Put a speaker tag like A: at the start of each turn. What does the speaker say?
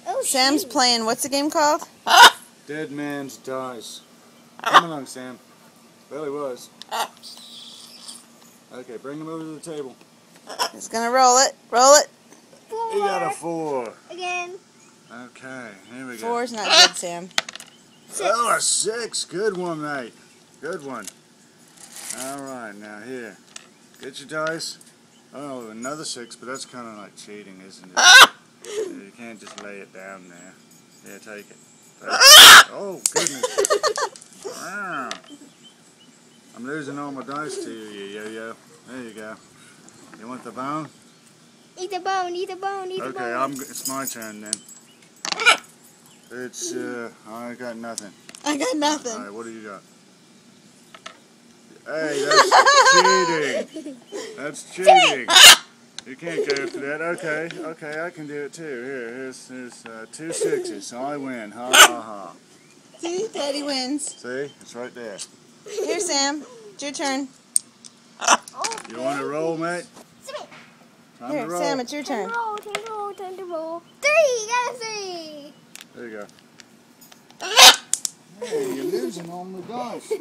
A: Oh,
B: Sam's playing, what's the game called?
C: Dead Man's Dice. Come along, Sam. Well, he was. Okay, bring him over to the table.
B: He's gonna roll it. Roll it.
A: 4.
C: He got a 4.
A: Again.
C: Okay, here we go.
B: 4's not good, Sam.
C: Oh, a 6. Good one, mate. Good one. Alright, now here. Get your dice. Oh, another 6, but that's kind of like cheating, isn't it? You can't just lay it down there. Yeah, take it. Take it. Oh, goodness. Wow. I'm losing all my dice to you, you yo-yo. There you go. You want the bone?
A: Eat the bone, eat the bone, eat the bone.
C: Okay, it's my turn then. It's, I got nothing.
B: I got nothing.
C: Alright, what do you got? Hey, that's cheating. That's cheating. You can't go for that. Okay, I can do it too. Here's 2 6s, so I win. Ha ha ha.
B: See, Daddy wins.
C: See, it's right there.
B: Here, Sam, it's your turn.
C: You want to roll, mate? Time
B: Here,
C: to roll.
B: Sam, it's your
A: Time
B: turn.
A: to roll, time to roll, time to roll. 3, got a 3.
C: There you go. Hey, you're losing all my dice.